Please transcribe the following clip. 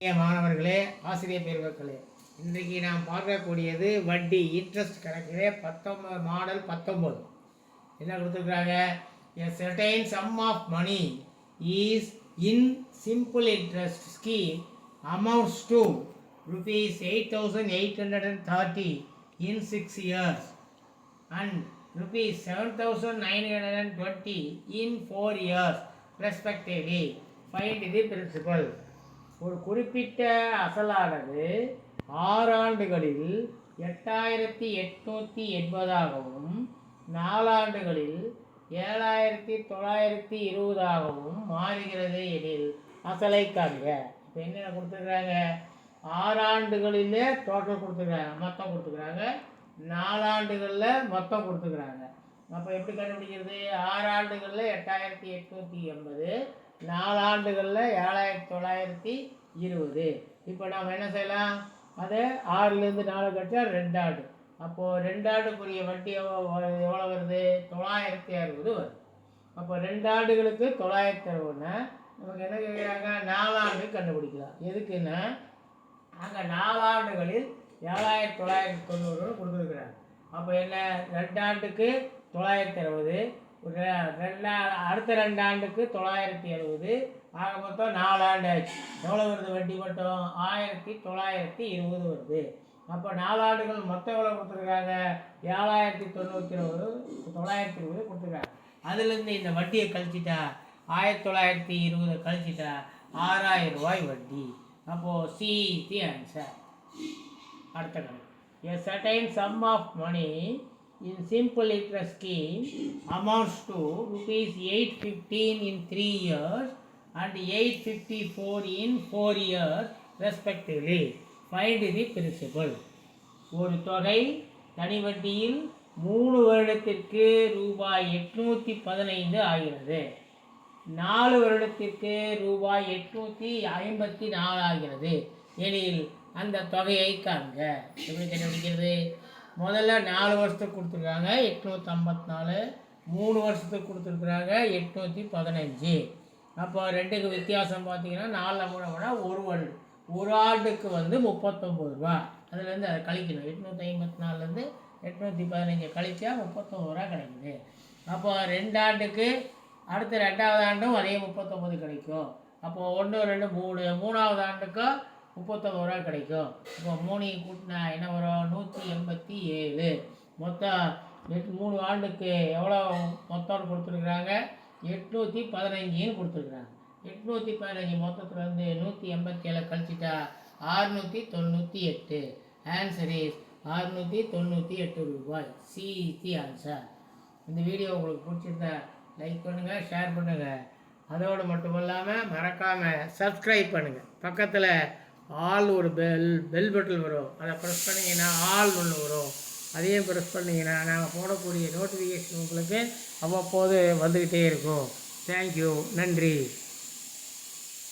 மாணவர்களே, ஆசிரியர் பெருமக்களே, இன்றைக்கு நாம் பார்க்கக்கூடியது வட்டி இன்ட்ரெஸ்ட் கணக்கிலே 19 மாடல் 19 என்ன கொடுத்துருக்குறாங்க? A certain sum of money is in simple interest scheme amounts to rupees 8,830 in 6 years and rupees 7,920 in 4 years respectively. Find the principal. ஒரு குறிப்பிட்ட அசலானது 6 ஆண்டுகளில் 8,880ஆகவும் 4 ஆண்டுகளில் 7,920ஆகவும் மாறுகிறது எனில் அசலை காண்க. இப்போ என்ன கொடுத்துருக்குறாங்க? 6 ஆண்டுகளிலே டோட்டல் கொடுத்துருக்குறாங்க, மொத்தம் கொடுத்துருக்குறாங்க. 4 ஆண்டுகளில் மொத்தம் கொடுத்துருக்குறாங்க. அப்போ எப்படி கண்டுபிடிக்கிறது? 6 ஆண்டுகளில் 8,880, 4 ஆண்டுகளில் 7,920. இப்போ நாம் என்ன செய்யலாம்? அதை 6லேருந்து 4 கழிச்சா 2 ஆண்டு. அப்போது 2 ஆண்டுக்குரிய வட்டி எவ்வளோ வருது? 960 வருது. அப்போ 2 ஆண்டுகளுக்கு 960ன்னா நமக்கு என்ன கேட்குறாங்க? 4 ஆண்டு கண்டுபிடிக்கலாம். எதுக்குன்னா அங்கே 4 ஆண்டுகளில் 7,990 கொடுத்துருக்குறாங்க. அப்போ என்ன? 2 ஆண்டுக்கு 960, அடுத்த 2 ஆண்டுக்கு 970, ஆக மொத்தம் 4 ஆண்டு ஆச்சு. எவ்வளோ வருது வட்டி மட்டும்? 1,920 வருது. அப்போ 4 ஆண்டுகள் மொத்தம் எவ்வளோ கொடுத்துருக்காங்க? 7,920 கொடுத்துருக்காங்க. அதுலேருந்து இந்த வட்டியை கழிச்சிட்டா 1,920 கழிச்சிட்டா 6,000 ரூபாய் வட்டி. அப்போது சி தி ஆன்சர். அடுத்த கணக்கு. A certain sum of money in simple interest scheme amounts to rupees 815 in 3 years and 854 in 4 years respectively. Find the principal. ஒரு தொகை தனி வட்டியில் 3 வருடத்திற்கு ரூபாய் 815 ஆகிறது, 4 வருடத்திற்கு ரூபாய் 854 ஆகிறது எனில் அந்த தொகையை காண்க. எப்படி கண்டுபிடிக்கிறது? முதல்ல 4 வருஷத்துக்கு கொடுத்துருக்காங்க 854, 3 வருஷத்துக்கு கொடுத்துருக்குறாங்க 815. அப்போ ரெண்டுக்கு வித்தியாசம் பார்த்தீங்கன்னா 4 மூணு 1 வருடம். ஒரு ஆண்டுக்கு 39 ரூபா. அதுலேருந்து அதை கழிக்கணும். 854லேருந்து 815 கழிச்சா 39 ரூபா கிடைக்குது. அப்போ 2 ஆண்டுக்கு அடுத்த 2வது ஆண்டும் அதே 39 கிடைக்கும். அப்போது 1 2 3, 3வது ஆண்டுக்கும் 39 ரூபா கிடைக்கும். இப்போ 3 கூட்டினா என்ன வரும்? 187. மொத்தம் 3 ஆண்டுக்கு எவ்வளோ மொத்தம் கொடுத்துருக்குறாங்க? 815 கொடுத்துருக்குறாங்க. 815 மொத்தத்தில் வந்து 187 கழிச்சிட்டா 698. ஆன்சர் இஸ் 698 ரூபாய். See the answer. இந்த வீடியோ உங்களுக்கு பிடிச்சிருந்தா லைக் பண்ணுங்கள், ஷேர் பண்ணுங்கள். அதோடு மட்டும் இல்லாமல் மறக்காமல் சப்ஸ்கிரைப் பண்ணுங்கள். பக்கத்தில் ஆல் ஒரு பெல் பட்டன் வரும், அதை ப்ரெஸ் பண்ணிங்கன்னா ஆல் ஒன்று வரும். அதையும் ப்ரெஸ் பண்ணிங்கன்னா நாங்கள் போடக்கூடிய நோட்டிஃபிகேஷன் உங்களுக்கு அவ்வப்போது வந்துக்கிட்டே இருக்கும். தேங்க்யூ. நன்றி.